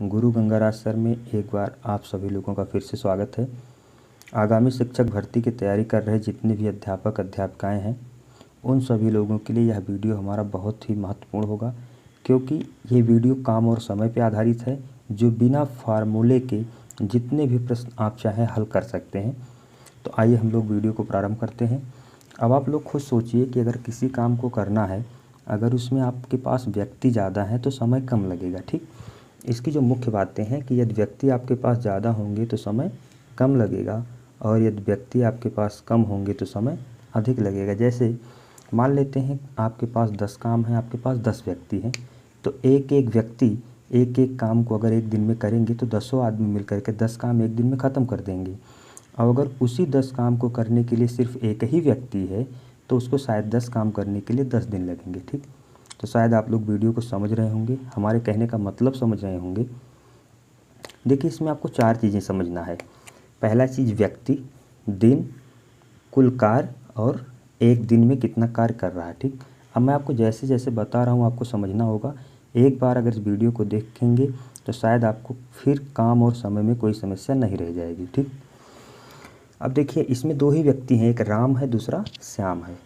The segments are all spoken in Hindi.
गुरु गंगाराज सर में एक बार आप सभी लोगों का फिर से स्वागत है। आगामी शिक्षक भर्ती की तैयारी कर रहे जितने भी अध्यापक अध्यापिकाएं हैं, उन सभी लोगों के लिए यह वीडियो हमारा बहुत ही महत्वपूर्ण होगा, क्योंकि ये वीडियो काम और समय पर आधारित है, जो बिना फार्मूले के जितने भी प्रश्न आप चाहें हल कर सकते हैं। तो आइए हम लोग वीडियो को प्रारंभ करते हैं। अब आप लोग खुद सोचिए कि अगर किसी काम को करना है, अगर उसमें आपके पास व्यक्ति ज़्यादा हैं तो समय कम लगेगा। ठीक, इसकी जो मुख्य बातें हैं कि यदि व्यक्ति आपके पास ज़्यादा होंगे तो समय कम लगेगा, और यदि व्यक्ति आपके पास कम होंगे तो समय अधिक लगेगा। जैसे मान लेते हैं आपके पास 10 काम हैं, आपके पास 10 व्यक्ति हैं, तो एक एक व्यक्ति एक एक काम को अगर एक दिन में करेंगे तो 10 आदमी मिल कर के 10 काम एक दिन में ख़त्म कर देंगे। और अगर उसी 10 काम को करने के लिए सिर्फ एक ही व्यक्ति है तो उसको शायद 10 काम करने के लिए 10 दिन लगेंगे। ठीक, तो शायद आप लोग वीडियो को समझ रहे होंगे, हमारे कहने का मतलब समझ रहे होंगे। देखिए, इसमें आपको 4 चीज़ें समझना है। पहला चीज़ व्यक्ति, दिन, कुल कार्य और एक दिन में कितना कार्य कर रहा है। ठीक, अब मैं आपको जैसे जैसे बता रहा हूँ आपको समझना होगा। एक बार अगर इस वीडियो को देखेंगे तो शायद आपको फिर काम और समय में कोई समस्या नहीं रह जाएगी। ठीक, अब देखिए इसमें 2 ही व्यक्ति हैं, एक राम है दूसरा श्याम है।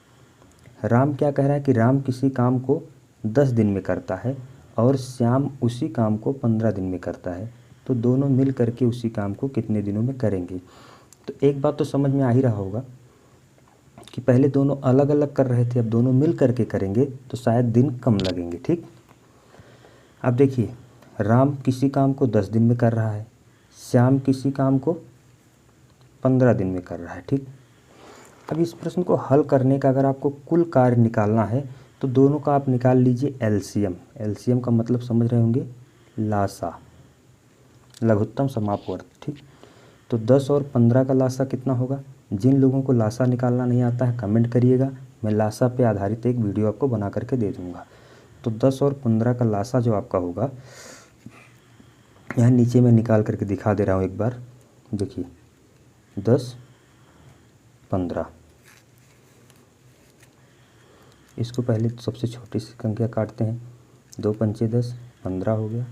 राम क्या कह रहा है कि राम किसी काम को 10 दिन में करता है और श्याम उसी काम को 15 दिन में करता है। तो दोनों मिल करके उसी काम को कितने दिनों में करेंगे। तो एक बात तो समझ में आ ही रहा होगा कि पहले दोनों अलग अलग कर रहे थे, अब दोनों मिल करके करेंगे तो शायद दिन कम लगेंगे। ठीक, अब देखिए राम किसी काम को 10 दिन में कर रहा है, श्याम किसी काम को 15 दिन में कर रहा है। ठीक, अब इस प्रश्न को हल करने का अगर आपको कुल कार्य निकालना है तो दोनों का आप निकाल लीजिए एलसीएम। एलसीएम का मतलब समझ रहे होंगे, लासा, लघुत्तम समापवर्त। ठीक, तो 10 और 15 का लासा कितना होगा। जिन लोगों को लासा निकालना नहीं आता है कमेंट करिएगा, मैं लासा पे आधारित एक वीडियो आपको बना करके दे दूँगा। तो 10 और 15 का लासा जो आपका होगा, यहाँ नीचे मैं निकाल करके दिखा दे रहा हूँ एक बार। देखिए 10 15, इसको पहले सबसे छोटी सी संख्या काटते हैं, 2 पंचे 10, 15 हो गया।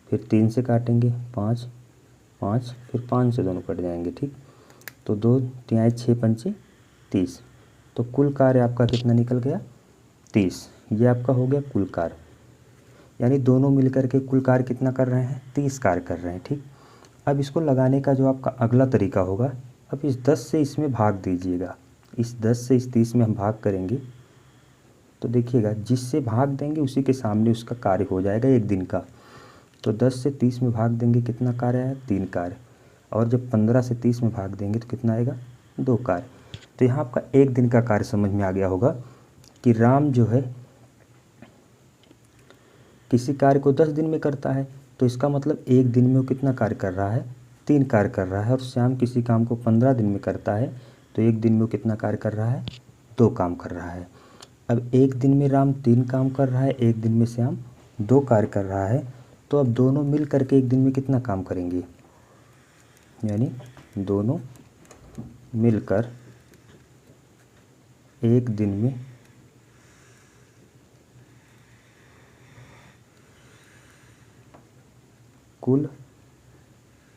फिर 3 से काटेंगे 5 5, फिर 5 से दोनों कट जाएंगे। ठीक, तो 2 तिहाई 6 पंचे 30, तो कुल कार्य आपका कितना निकल गया 30। ये आपका हो गया कुल कार्य, यानी दोनों मिलकर के कुल कार्य कितना कर रहे हैं 30 कार्य कर रहे हैं। ठीक, अब इसको लगाने का जो आपका अगला तरीका होगा, अब इस 10 से इसमें भाग दीजिएगा। इस 10 से इस 30 में हम भाग करेंगे तो देखिएगा जिससे भाग देंगे उसी के सामने उसका कार्य हो जाएगा एक दिन का। तो 10 से 30 में भाग देंगे कितना कार्य आया 3 कार्य, और जब 15 से 30 में भाग देंगे तो कितना आएगा 2 कार्य। तो यहाँ आपका एक दिन का कार्य समझ में आ गया होगा कि राम जो है किसी कार्य को 10 दिन में करता है, तो इसका मतलब एक दिन में वो कितना कार्य कर रहा है 3 कार्य कर रहा है। और श्याम किसी काम को 15 दिन में करता है, तो एक दिन में वो कितना कार्य कर रहा है 2 काम कर रहा है। अब एक दिन में राम 3 काम कर रहा है, एक दिन में श्याम 2 कार्य कर रहा है, तो अब दोनों मिल करके एक दिन में कितना काम करेंगे, यानी दोनों मिलकर एक दिन में कुल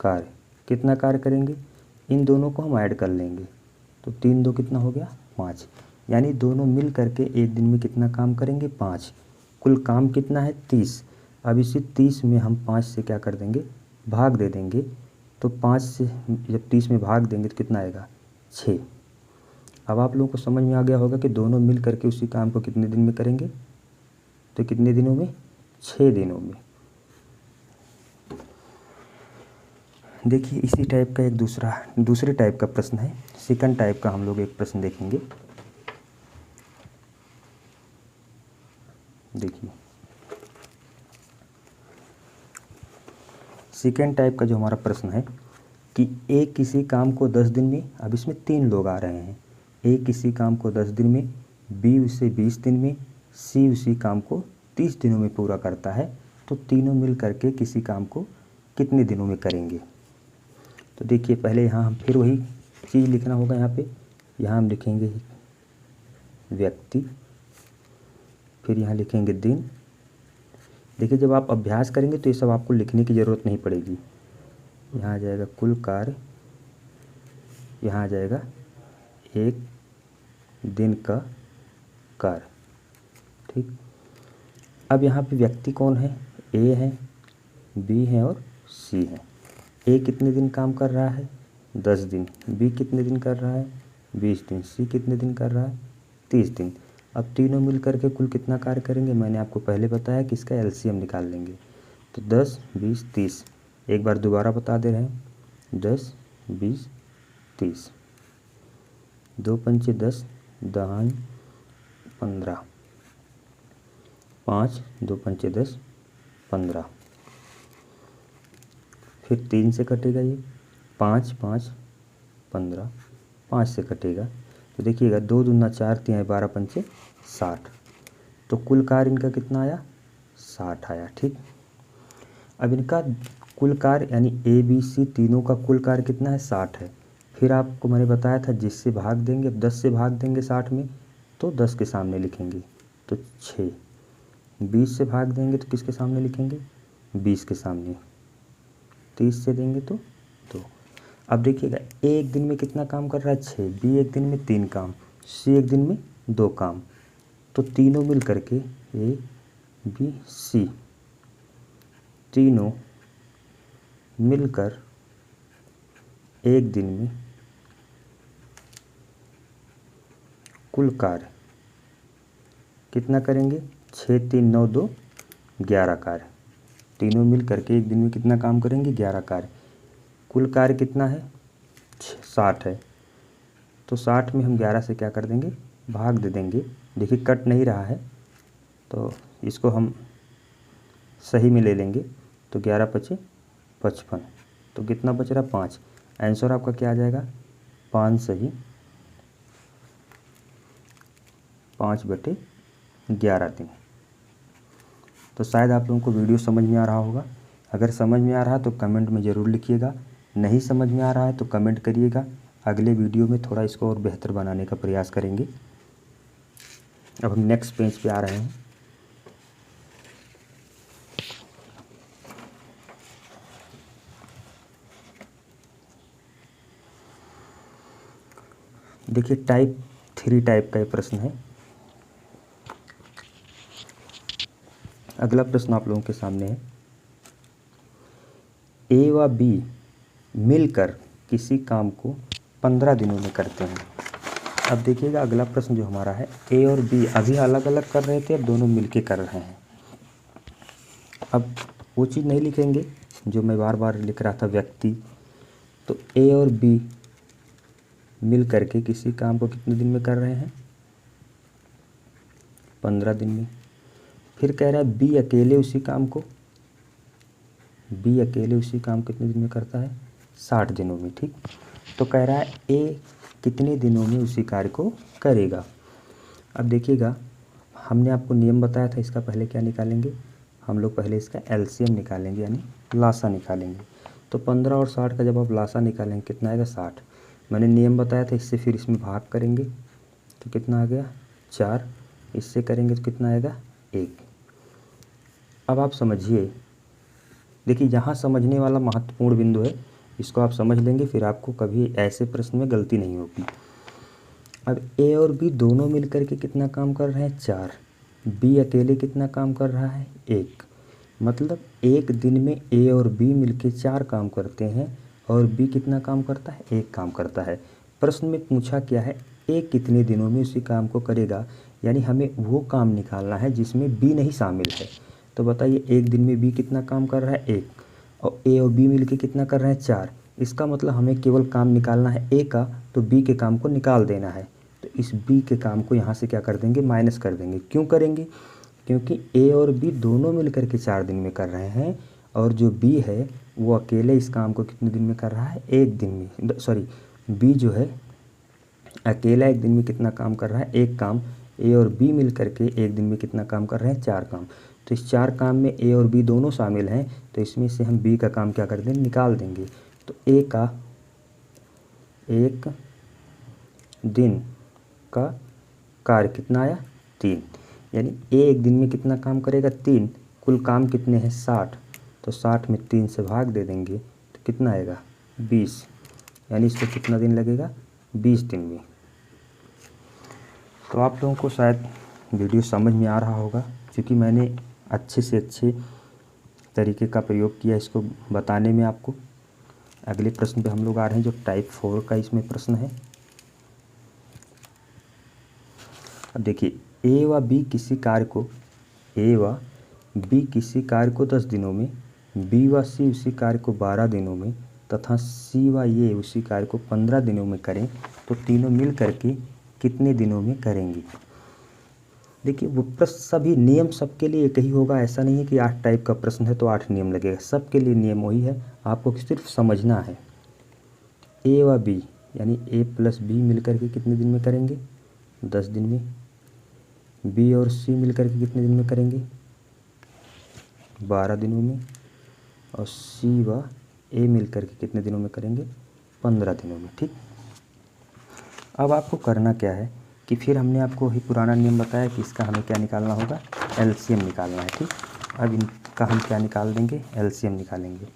कार्य कितना कार्य करेंगे। इन दोनों को हम ऐड कर लेंगे, तो 3 2 कितना हो गया 5, यानी दोनों मिल करके एक दिन में कितना काम करेंगे 5। कुल काम कितना है 30। अब इसी 30 में हम 5 से क्या कर देंगे भाग दे देंगे, तो 5 से जब 30 में भाग देंगे तो कितना आएगा 6। अब आप लोगों को समझ में आ गया होगा कि दोनों मिल करके उसी काम को कितने दिन में करेंगे, तो कितने दिनों में 6 दिनों में। देखिए इसी टाइप का एक दूसरे टाइप का प्रश्न है, सेकंड टाइप का हम लोग एक प्रश्न देखेंगे। देखिए सेकंड टाइप का जो हमारा प्रश्न है कि ए किसी काम को 10 दिन में, अब इसमें 3 लोग आ रहे हैं, ए किसी काम को 10 दिन में, बी उसे 20 दिन में, सी उसी काम को 30 दिनों में पूरा करता है, तो तीनों मिल करके किसी काम को कितने दिनों में करेंगे। तो देखिए पहले यहाँ हम फिर वही चीज़ लिखना होगा, यहाँ हम लिखेंगे व्यक्ति, फिर यहाँ लिखेंगे दिन, देखिए जब आप अभ्यास करेंगे तो ये सब आपको लिखने की ज़रूरत नहीं पड़ेगी। यहाँ आ जाएगा कुल कार्य, यहाँ आ जाएगा एक दिन का कार्य, ठीक। अब यहाँ पे व्यक्ति कौन है, ए है, बी है और सी है। ए कितने दिन काम कर रहा है, 10 दिन। बी कितने दिन कर रहा है, 20 दिन। सी कितने दिन कर रहा है, 30 दिन। अब तीनों मिल करके कुल कितना कार्य करेंगे, मैंने आपको पहले बताया कि इसका एलसीएम निकाल लेंगे। तो 10, 20, 30। एक बार दोबारा बता दे रहे हैं, 10, 20, 30। 2 पंचे 10, दहाई 15। 5, 2 पंचे 10, 15। फिर 3 से कटेगा ये, 5, 5, 15। 5 से कटेगा तो देखिएगा 2 दूना 4, 3 12 पंचे 60। तो कुल कार्य इनका कितना आया, 60 आया, ठीक। अब इनका कुल कार्य यानी ए बी सी तीनों का कुल कार्य कितना है, 60 है। फिर आपको मैंने बताया था जिससे भाग देंगे, अब 10 से भाग देंगे 60 में तो 10 के सामने लिखेंगे तो 6। 20 से भाग देंगे तो किसके सामने लिखेंगे, 20 के सामने। 30 से देंगे तो 2। अब देखिएगा ए एक दिन में कितना काम कर रहा है, 6। बी एक दिन में 3 काम, सी एक दिन में 2 काम। तो तीनों मिल करके ए बी सी तीनों मिलकर एक दिन में कुल कार्य कितना करेंगे, 6, 3, 9, 2, 11 कार्य। तीनों मिल करके एक दिन में कितना काम करेंगे, 11 कार्य। कुल कार्य कितना है, 60 है। तो 60 में हम 11 से क्या कर देंगे, भाग दे देंगे। देखिए कट नहीं रहा है तो इसको हम सही में ले लेंगे। तो 11 पचे 55। तो कितना बच रहा, 5। आंसर आपका क्या आ जाएगा, 5 सही 5/11 दिन। तो शायद आप लोगों को वीडियो समझ में आ रहा होगा। अगर समझ में आ रहा है तो कमेंट में ज़रूर लिखिएगा, नहीं समझ में आ रहा है तो कमेंट करिएगा। अगले वीडियो में थोड़ा इसको और बेहतर बनाने का प्रयास करेंगे। अब हम नेक्स्ट पेज पे आ रहे हैं। देखिए टाइप 3 टाइप का ये प्रश्न है। अगला प्रश्न आप लोगों के सामने है, ए व बी मिलकर किसी काम को 15 दिनों में करते हैं। अब देखिएगा अगला प्रश्न जो हमारा है, ए और बी अभी अलग अलग कर रहे थे, अब दोनों मिलके कर रहे हैं। अब वो चीज़ नहीं लिखेंगे जो मैं बार बार लिख रहा था, व्यक्ति। तो ए और बी मिल करके किसी काम को कितने दिन में कर रहे हैं, 15 दिन में। फिर कह रहा है बी अकेले उसी काम को कितने दिन में करता है, 60 दिनों में, ठीक। तो कह रहा है ए कितने दिनों में उसी कार्य को करेगा। अब देखिएगा हमने आपको नियम बताया था, इसका पहले क्या निकालेंगे हम लोग, पहले इसका एलसीएम निकालेंगे यानी लासा निकालेंगे। तो 15 और 60 का जब आप लासा निकालेंगे कितना आएगा, 60। मैंने नियम बताया था, इससे फिर इसमें भाग करेंगे तो कितना आ गया, 4। इससे करेंगे तो कितना आएगा, 1। अब आप समझिए, देखिए यहाँ समझने वाला महत्वपूर्ण बिंदु है, इसको आप समझ लेंगे फिर आपको कभी ऐसे प्रश्न में गलती नहीं होगी। अब ए और बी दोनों मिलकर के कितना काम कर रहे हैं, 4। बी अकेले कितना काम कर रहा है, 1। मतलब एक दिन में ए और बी मिलके 4 काम करते हैं और बी कितना काम करता है, 1 काम करता है। प्रश्न में पूछा क्या है, ए कितने दिनों में उसी काम को करेगा, यानी हमें वो काम निकालना है जिसमें बी नहीं शामिल है। तो बताइए एक दिन में बी कितना काम कर रहा है, 1, और ए और बी मिलके कितना कर रहे हैं, 4। इसका मतलब हमें केवल काम निकालना है ए का, तो बी के काम को निकाल देना है। तो इस बी के काम को यहाँ से क्या कर देंगे, माइनस कर देंगे। क्यों करेंगे, क्योंकि ए और बी दोनों मिलकर के 4 दिन में कर रहे हैं और जो बी है वो अकेले इस काम को कितने दिन में कर रहा है, 1 दिन में। सॉरी, बी जो है अकेला एक दिन में कितना काम कर रहा है, 1 काम। ए और बी मिल करके एक दिन में कितना काम कर रहे हैं, 4 काम। तो इस 4 काम में ए और बी दोनों शामिल हैं, तो इसमें से हम बी का काम क्या कर देंगे, निकाल देंगे। तो ए का 1 दिन का कार्य कितना आया, 3। यानी ए एक दिन में कितना काम करेगा, 3। कुल काम कितने हैं 60, तो 60 में 3 से भाग दे देंगे तो कितना आएगा 20, यानी इसको कितना दिन लगेगा 20 दिन में। तो आप लोगों को शायद वीडियो समझ में आ रहा होगा, क्योंकि मैंने अच्छे से अच्छे तरीके का प्रयोग किया इसको बताने में आपको। अगले प्रश्न पे हम लोग आ रहे हैं जो टाइप 4 का इसमें प्रश्न है। अब देखिए ए व बी किसी कार्य को 10 दिनों में, बी व सी उसी कार्य को 12 दिनों में तथा सी व ए उसी कार्य को 15 दिनों में करें तो तीनों मिल करके कितने दिनों में करेंगे। देखिए वो प्रश्न सभी नियम सबके लिए एक ही होगा, ऐसा नहीं है कि 8 टाइप का प्रश्न है तो 8 नियम लगेगा, सबके लिए नियम वही है, आपको सिर्फ समझना है। ए व बी यानी ए प्लस बी मिल करके कितने दिन में करेंगे 10 दिन में, बी और सी मिल करके कितने दिन में करेंगे 12 दिनों में, और सी व ए मिल करके कितने दिनों में करेंगे 15 दिनों में। ठीक, अब आपको करना क्या है कि फिर हमने आपको वही पुराना नियम बताया कि इसका हमें क्या निकालना होगा एलसीएम निकालना है। ठीक, अब इनका हम क्या निकाल देंगे एलसीएम निकालेंगे।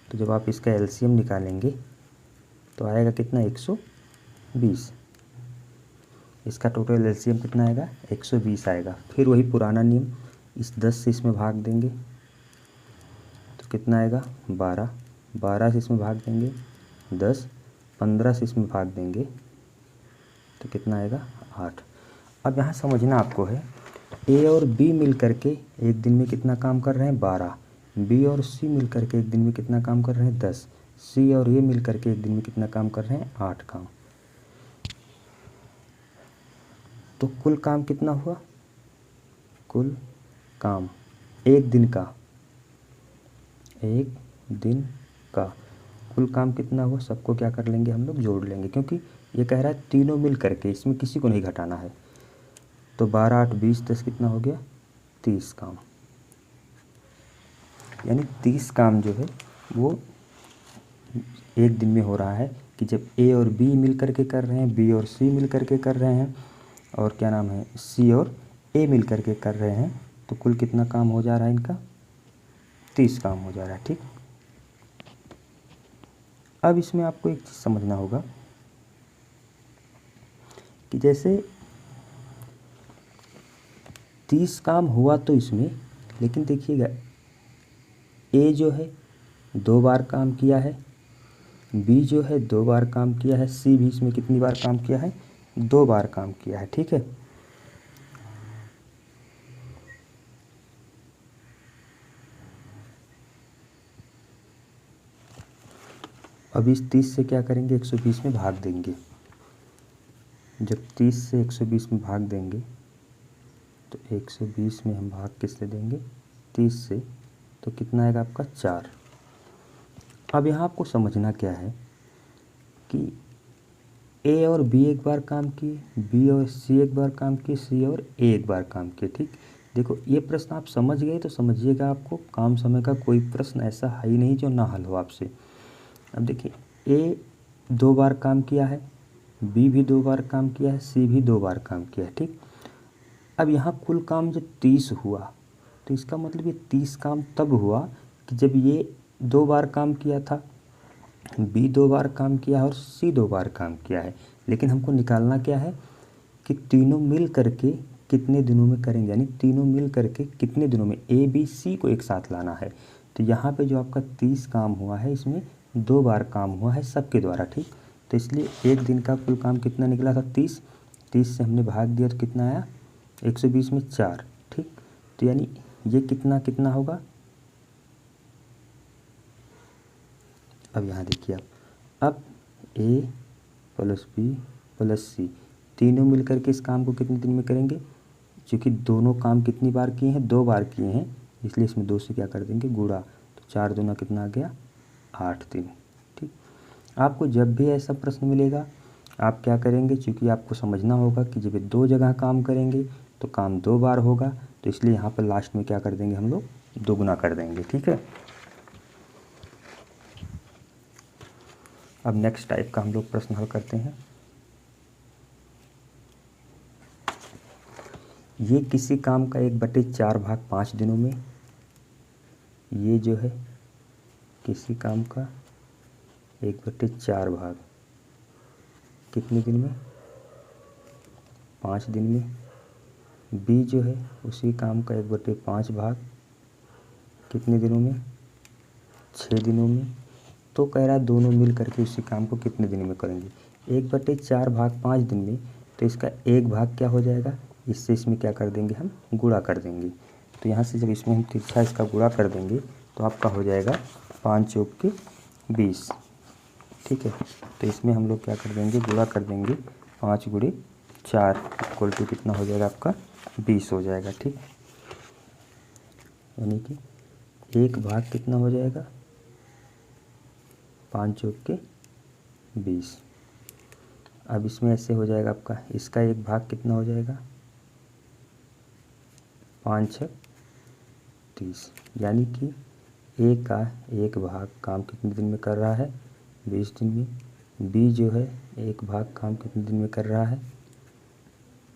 तो जब आप इसका एलसीएम निकालेंगे तो आएगा कितना 120, इसका टोटल एलसीएम कितना आएगा 120 आएगा। फिर वही पुराना नियम, इस 10 से इसमें भाग देंगे तो कितना आएगा 12, 12 से इसमें भाग देंगे 10, 15 से इसमें भाग देंगे तो कितना आएगा 8। अब यहाँ समझना आपको है ए और बी मिल करके एक दिन में कितना काम कर रहे हैं 12, बी और सी मिल करके एक दिन में कितना काम कर रहे हैं 10, सी और ए मिल करके एक दिन में कितना काम कर रहे हैं 8 काम। तो कुल काम कितना हुआ, कुल काम एक दिन का कुल काम कितना हुआ, सबको क्या कर लेंगे हम लोग जोड़ लेंगे, क्योंकि ये कह रहा है तीनों मिल करके, इसमें किसी को नहीं घटाना है। तो 12 8 20 10 कितना हो गया 30 काम, यानी 30 काम जो है वो एक दिन में हो रहा है कि जब ए और बी मिल करके कर रहे हैं, बी और सी मिल करके कर रहे हैं, और क्या नाम है सी और ए मिल करके कर रहे हैं, तो कुल कितना काम हो जा रहा है इनका 30 काम हो जा रहा है। ठीक, अब इसमें आपको एक चीज़ समझना होगा कि जैसे 30 काम हुआ तो इसमें, लेकिन देखिएगा ए जो है 2 बार काम किया है, बी जो है 2 बार काम किया है, सी भी इसमें कितनी बार काम किया है 2 बार काम किया है। ठीक है, अब इस 30 से क्या करेंगे 120 में भाग देंगे। जब 30 से 120 में भाग देंगे तो 120 में हम भाग किससे देंगे 30 से, तो कितना आएगा आपका 4। अब यहाँ आपको समझना क्या है कि ए और बी एक बार काम किए, बी और सी एक बार काम किए, सी और ए एक बार काम किए। ठीक, देखो ये प्रश्न आप समझ गए तो समझिएगा, आपको काम समय का कोई प्रश्न ऐसा है ही नहीं जो ना हल हो आपसे। अब देखिए ए 2 बार काम किया है, बी भी 2 बार काम किया है, सी भी 2 बार काम किया है। ठीक, अब यहाँ कुल काम जब 30 हुआ तो इसका मतलब ये 30 काम तब हुआ कि जब ये 2 बार काम किया था, बी 2 बार काम किया है और सी 2 बार काम किया है। लेकिन हमको निकालना क्या है कि तीनों मिल करके कितने दिनों में करेंगे, यानी तीनों मिल करके कितने दिनों में ए बी सी को एक साथ लाना है। तो यहाँ पे जो आपका 30 काम हुआ है इसमें 2 बार काम हुआ है सबके द्वारा। ठीक, तो इसलिए एक दिन का कुल काम कितना निकला था 30, 30 से हमने भाग दिया तो कितना आया 120 में 4। ठीक, तो यानी ये कितना कितना होगा, अब यहाँ देखिए अब ए प्लस बी प्लस सी तीनों मिल करके इस काम को कितने दिन में करेंगे, क्योंकि दोनों काम कितनी बार किए हैं 2 बार किए हैं, इसलिए इसमें 2 से क्या कर देंगे गुणा, तो 4 दूना कितना आ गया 8 दिन। ठीक, आपको जब भी ऐसा प्रश्न मिलेगा आप क्या करेंगे, क्योंकि आपको समझना होगा कि जब ये 2 जगह काम करेंगे तो काम 2 बार होगा, तो इसलिए यहाँ पर लास्ट में क्या कर देंगे हम लोग दोगुना कर देंगे। ठीक है, अब नेक्स्ट टाइप का हम लोग प्रश्न हल करते हैं। ये किसी काम का 1/4 भाग 5 दिनों में, ये जो है किसी काम का 1/4 भाग कितने दिन में, 5 दिन में। बी जो है उसी काम का 1/5 भाग कितने दिनों में, 6 दिनों में। तो कह रहा है दोनों मिल करके उसी काम को कितने दिनों में करेंगे। 1/4 भाग 5 दिन में, तो इसका एक भाग क्या हो जाएगा, इससे इसमें क्या कर देंगे हम, गुणा कर देंगे। तो यहाँ से जब इसमें हम तिरछा इसका गुणा कर देंगे तो आपका हो जाएगा 5 चौक के 20। ठीक है, तो इसमें हम लोग क्या कर देंगे, गुणा कर देंगे। 5 × 4 = कितना हो जाएगा आपका, 20 हो जाएगा। ठीक, यानी कि एक भाग कितना हो जाएगा, 5 चौक के 20। अब इसमें ऐसे हो जाएगा आपका, इसका एक भाग कितना हो जाएगा, 5 × 6 = 30। यानी कि ए का एक भाग काम कितने दिन में कर रहा है, 20 दिन में। बी जो है एक भाग काम कितने दिन में कर रहा है,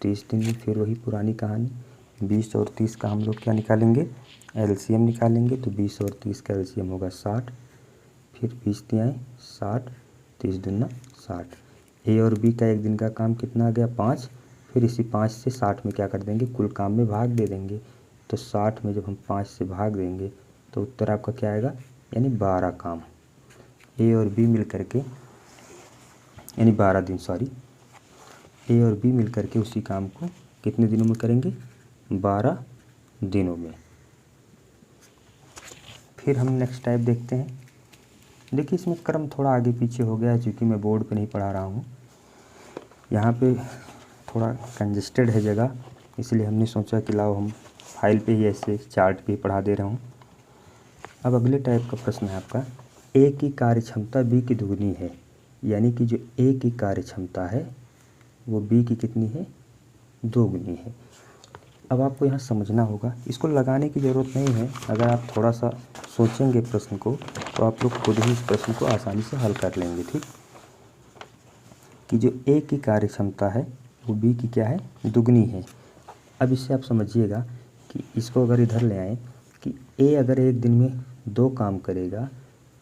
30 दिन में। फिर वही पुरानी कहानी, 20 और 30 का हम लोग क्या निकालेंगे, एलसीएम निकालेंगे। तो 20 और 30 का एलसीएम होगा 60। फिर 20 दिए 60, 30 दूना 60। ए और बी का एक दिन का काम कितना आ गया, 5। फिर इसी 5 से 60 में क्या कर देंगे, कुल काम में भाग दे देंगे। तो 60 में जब हम 5 से भाग देंगे तो उत्तर आपका क्या आएगा, यानी 12 काम। ए और बी मिल करके, यानी 12 दिन, सॉरी, ए और बी मिल करके उसी काम को कितने दिनों में करेंगे, 12 दिनों में। फिर हम नेक्स्ट टाइप देखते हैं। देखिए इसमें क्रम थोड़ा आगे पीछे हो गया है, क्योंकि मैं बोर्ड पे नहीं पढ़ा रहा हूँ, यहाँ पे थोड़ा कंजेस्टेड है जगह, इसलिए हमने सोचा कि लाओ हम फाइल पे ही ऐसे चार्ट पे पढ़ा दे रहा हूँ। अब अगले टाइप का प्रश्न है आपका, ए की कार्य क्षमता बी की दुगनी है। यानी कि जो ए की कार्य क्षमता है वो बी की कितनी है, 2 गुनी है। अब आपको यहाँ समझना होगा, इसको लगाने की ज़रूरत नहीं है। अगर आप थोड़ा सा सोचेंगे प्रश्न को तो आप लोग खुद ही इस प्रश्न को आसानी से हल कर लेंगे। ठीक, कि जो ए की कार्य क्षमता है वो बी की क्या है, दुगनी है। अब इससे आप समझिएगा कि इसको अगर इधर ले आएँ कि ए अगर एक दिन में 2 काम करेगा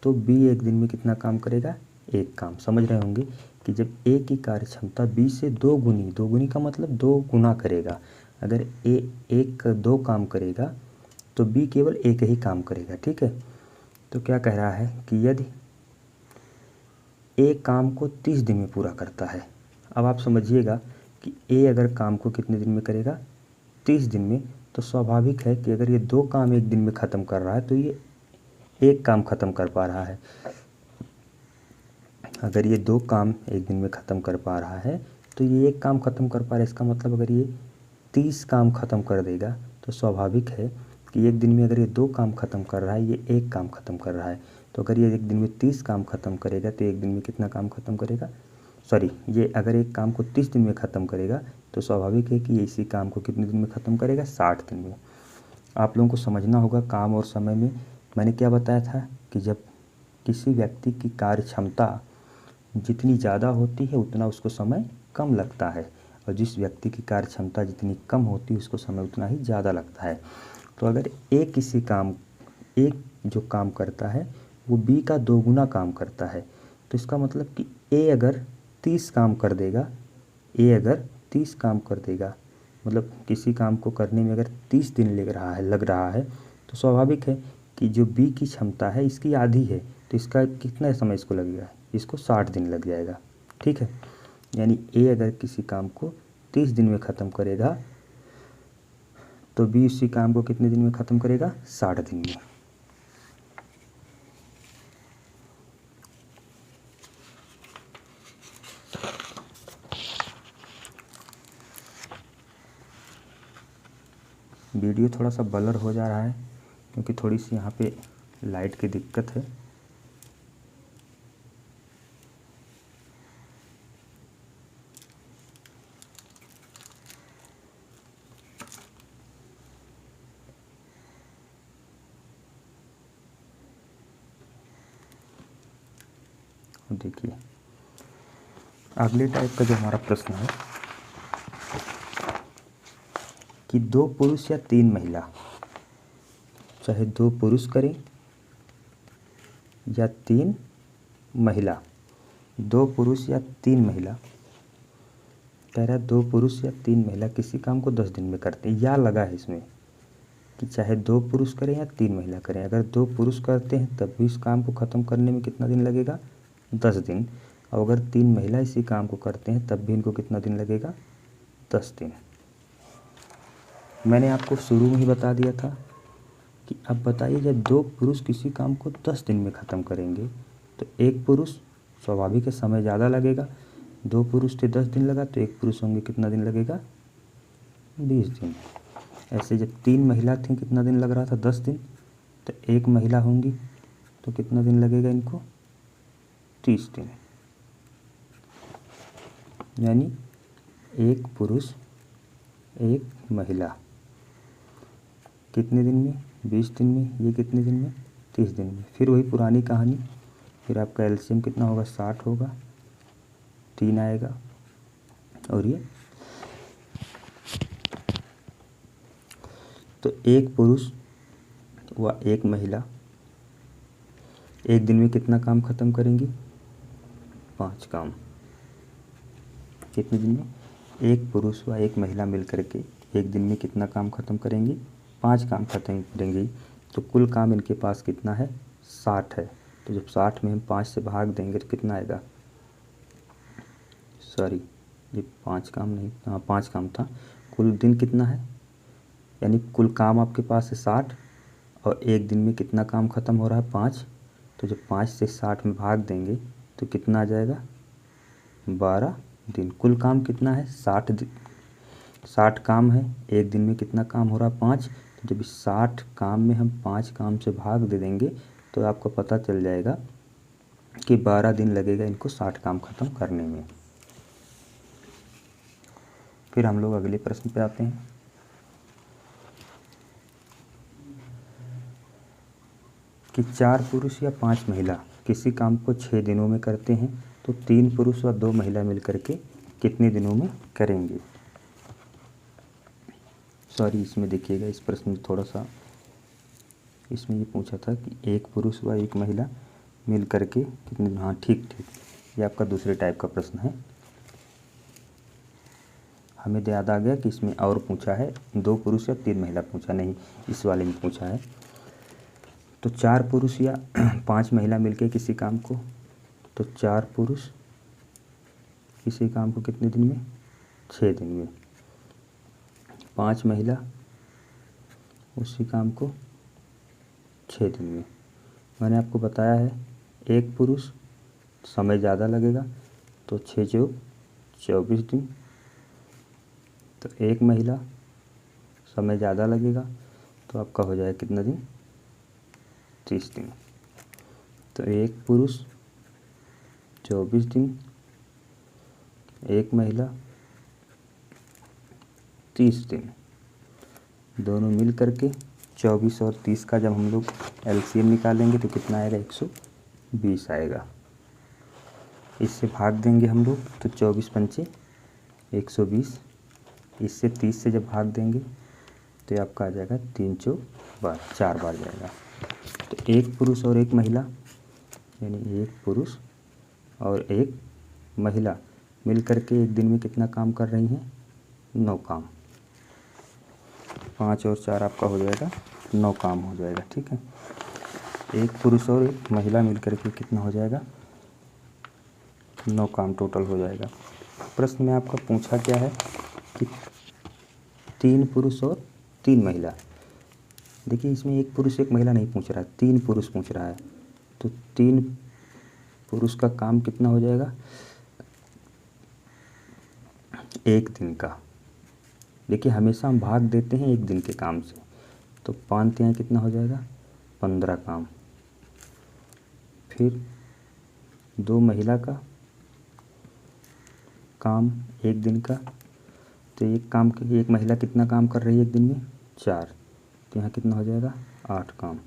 तो बी एक दिन में कितना काम करेगा, 1 काम। समझ रहे होंगे कि जब ए की कार्य क्षमता बी से 2 गुनी का मतलब 2 गुना करेगा। अगर ए 2 काम करेगा तो बी केवल 1 ही काम करेगा। ठीक है, तो क्या कह रहा है कि यदि ए काम को 30 दिन में पूरा करता है। अब आप समझिएगा कि ए अगर काम को कितने दिन में करेगा, 30 दिन में, तो स्वाभाविक है कि अगर ये 2 काम एक दिन में ख़त्म कर रहा है तो ये 1 काम ख़त्म कर पा रहा है। अगर ये 2 काम एक दिन में ख़त्म कर पा रहा है तो ये 1 काम ख़त्म कर पा रहा है। इसका मतलब अगर ये 30 काम ख़त्म कर देगा तो स्वाभाविक है कि एक दिन में अगर ये 2 काम ख़त्म कर रहा है, ये 1 काम ख़त्म कर रहा है। तो अगर ये एक दिन में 30 काम ख़त्म करेगा तो एक दिन में कितना काम ख़त्म करेगा, सॉरी, ये अगर एक काम को 30 दिन में ख़त्म करेगा तो स्वाभाविक है कि ये इसी काम को कितने दिन में ख़त्म करेगा, 60 दिन में। आप लोगों को समझना होगा काम और समय में मैंने क्या बताया था कि जब किसी व्यक्ति की कार्य क्षमता जितनी ज़्यादा होती है उतना उसको समय कम लगता है, और जिस व्यक्ति की कार्य क्षमता जितनी कम होती है उसको समय उतना ही ज़्यादा लगता है। तो अगर एक जो काम करता है वो बी का 2 गुना काम करता है, तो इसका मतलब कि ए अगर 30 काम कर देगा, मतलब किसी काम को करने में अगर 30 दिन लग रहा है तो स्वाभाविक है कि जो बी की क्षमता है इसकी आधी है, तो इसका कितना समय इसको लगेगा, इसको 60 दिन लग जाएगा। ठीक है, यानी ए अगर किसी काम को 30 दिन में ख़त्म करेगा तो बी उसी काम को कितने दिन में ख़त्म करेगा, 60 दिन में। वीडियो थोड़ा सा ब्लर हो जा रहा है क्योंकि थोड़ी सी यहाँ पे लाइट की दिक्कत है। देखिए अगले टाइप का जो हमारा प्रश्न है कि 2 पुरुष या 3 महिला, चाहे 2 पुरुष करें या 3 महिला, 2 पुरुष या 3 महिला, कह रहा है 2 पुरुष या 3 महिला किसी काम को 10 दिन में करते हैं। या लगा है इसमें कि चाहे 2 पुरुष करें या 3 महिला करें, अगर 2 पुरुष करते हैं तब भी इस काम को ख़त्म करने में कितना दिन लगेगा, 10 दिन। और अगर 3 महिला इसी काम को करते हैं तब भी इनको कितना दिन लगेगा, 10 दिन। मैंने आपको शुरू में ही बता दिया था कि अब बताइए जब 2 पुरुष किसी काम को 10 दिन में ख़त्म करेंगे तो 1 पुरुष, स्वाभाविक है समय ज़्यादा लगेगा, 2 पुरुष थे 10 दिन लगा, तो 1 पुरुष होंगे कितना दिन लगेगा, 20 दिन। ऐसे जब 3 महिला थी कितना दिन लग रहा था, 10 दिन। तो 1 महिला होंगी तो कितना दिन लगेगा इनको, 30 दिन। यानी 1 पुरुष 1 महिला कितने दिन में, 20 दिन में। ये कितने दिन में, 30 दिन में। फिर वही पुरानी कहानी, फिर आपका एलसीएम कितना होगा, 60 होगा, 3 आएगा। और ये तो 1 पुरुष व 1 महिला 1 दिन में कितना काम ख़त्म करेंगी, 5 काम। कितने दिन में, 1 पुरुष व 1 महिला मिलकर के 1 दिन में कितना काम ख़त्म करेंगी, 5 काम ख़त्म करेंगी। तो कुल काम इनके पास कितना है, 60 है। तो जब 60 में हम 5 से भाग देंगे तो कितना आएगा, सॉरी ये 5 काम नहीं, हाँ 5 काम था। कुल दिन कितना है, यानी कुल काम आपके पास है 60 और 1 दिन में कितना काम ख़त्म हो रहा है, 5। तो जब 5 से 60 में भाग देंगे तो कितना आ जाएगा, 12 दिन। कुल काम कितना है, 60 काम है, 1 दिन में कितना काम हो रहा है, 5। तो जब इस 60 काम में हम 5 काम से भाग दे देंगे तो आपको पता चल जाएगा कि 12 दिन लगेगा इनको 60 काम ख़त्म करने में। फिर हम लोग अगले प्रश्न पे आते हैं। कि 4 पुरुष या 5 महिला किसी काम को 6 दिनों में करते हैं तो 3 पुरुष व 2 महिला मिलकर के कितने दिनों में करेंगे। सॉरी इसमें देखिएगा, इस प्रश्न में थोड़ा सा, इसमें ये पूछा था कि 1 पुरुष व 1 महिला मिल करके कितने, हाँ ठीक, ये आपका दूसरे टाइप का प्रश्न है। हमें याद आ गया कि इसमें और पूछा है 2 पुरुष या 3 महिला पूछा नहीं, इस वाले में पूछा है। तो 4 पुरुष या 5 महिला मिलके किसी काम को, तो 4 पुरुष किसी काम को कितने दिन में, 6 दिन में। 5 महिला उसी काम को 6 दिन में। मैंने आपको बताया है 1 पुरुष समय ज़्यादा लगेगा तो 6 चौक 24 दिन। तो 1 महिला समय ज़्यादा लगेगा तो आपका हो जाएगा कितना दिन, 30 दिन। तो 1 पुरुष 24 दिन, 1 महिला 30 दिन, दोनों मिल करके 24 और 30 का जब हम लोग एलसीएम निकालेंगे तो कितना आएगा, 120 आएगा। इससे भाग देंगे हम लोग तो 24 पंचे 120, इससे 30 से जब भाग देंगे तो ये आपका आ जाएगा 3 चौक 12, 4 बार जाएगा। तो 1 पुरुष और 1 महिला, यानी 1 पुरुष और 1 महिला मिल करके 1 दिन में कितना काम कर रही हैं, 9 काम। 5 और 4 आपका हो जाएगा 9 काम हो जाएगा, ठीक है। 1 पुरुष और 1 महिला मिल करके कितना हो जाएगा, 9 काम टोटल हो जाएगा। प्रश्न में आपका पूछा क्या है कि 3 पुरुष और 3 महिला। देखिए इसमें 1 पुरुष 1 महिला नहीं पूछ रहा है, 3 पुरुष पूछ रहा है। तो 3 पुरुष का काम कितना हो जाएगा, 1 दिन का। देखिए हमेशा हम भाग देते हैं 1 दिन के काम से, तो 5 तिहाई कितना हो जाएगा, 15 काम। फिर 2 महिला का काम 1 दिन का, तो 1 महिला कितना काम कर रही है 1 दिन में, 4। तो यहाँ कितना हो जाएगा, 8 काम।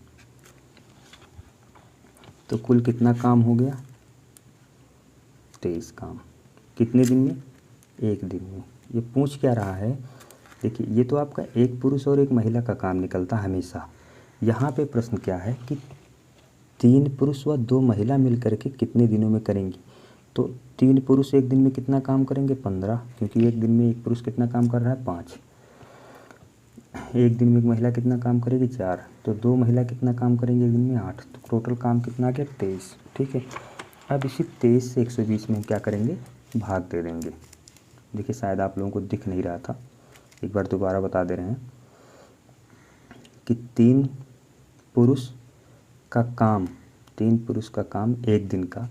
तो कुल कितना काम हो गया, 23 काम। कितने दिन में, 1 दिन में। ये पूछ क्या रहा है, देखिए ये तो आपका 1 पुरुष और 1 महिला का काम निकलता हमेशा। यहाँ पे प्रश्न क्या है कि 3 पुरुष व 2 महिला मिल कर के कितने दिनों में करेंगी। तो 3 पुरुष एक दिन में कितना काम करेंगे 15, क्योंकि एक दिन में एक पुरुष कितना काम कर रहा है 5। एक दिन में एक महिला कितना काम करेगी 4। तो 2 महिला कितना काम करेंगे एक दिन में 8। तो टोटल काम कितना आ गया 23। ठीक है, अब इसी 23 से 120 में हम क्या करेंगे भाग दे देंगे। देखिए शायद आप लोगों को दिख नहीं रहा था, एक बार दोबारा बता दे रहे हैं कि 3 पुरुष का काम एक दिन का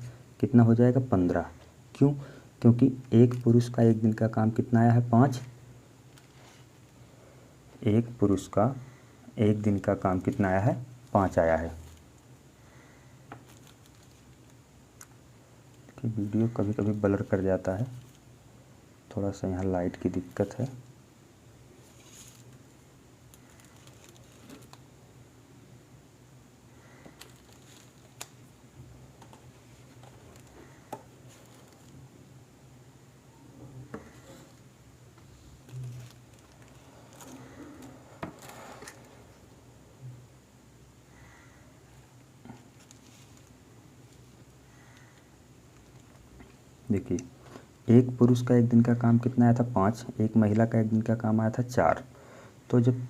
कितना हो जाएगा 15। क्यों? क्योंकि एक पुरुष का एक दिन का काम कितना आया है 5। एक पुरुष का एक दिन का काम कितना आया है 5 आया है। कि वीडियो कभी कभी ब्लर कर जाता है, थोड़ा सा यहाँ लाइट की दिक्कत है। देखिए एक पुरुष का एक दिन का काम कितना आया था 5, एक महिला का एक दिन का काम आया था 4। तो जब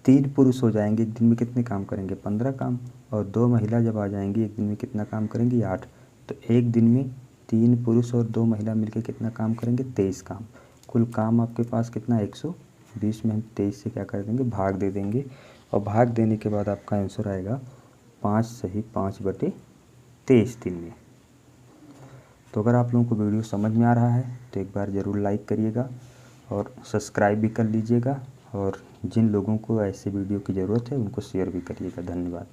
3 पुरुष हो जाएंगे एक दिन में कितने काम करेंगे 15 काम, और 2 महिला जब आ जाएंगी एक दिन में कितना काम करेंगी 8। तो एक दिन में 3 पुरुष और 2 महिला मिलकर कितना काम करेंगे 23 काम। कुल काम आपके पास कितना 120 में हम 23 से क्या कर देंगे भाग दे देंगे, और भाग देने के बाद आपका आंसर आएगा 5 सही 5/23 दिन में। तो अगर आप लोगों को वीडियो समझ में आ रहा है तो एक बार ज़रूर लाइक करिएगा और सब्सक्राइब भी कर लीजिएगा, और जिन लोगों को ऐसे वीडियो की ज़रूरत है उनको शेयर भी करिएगा। धन्यवाद।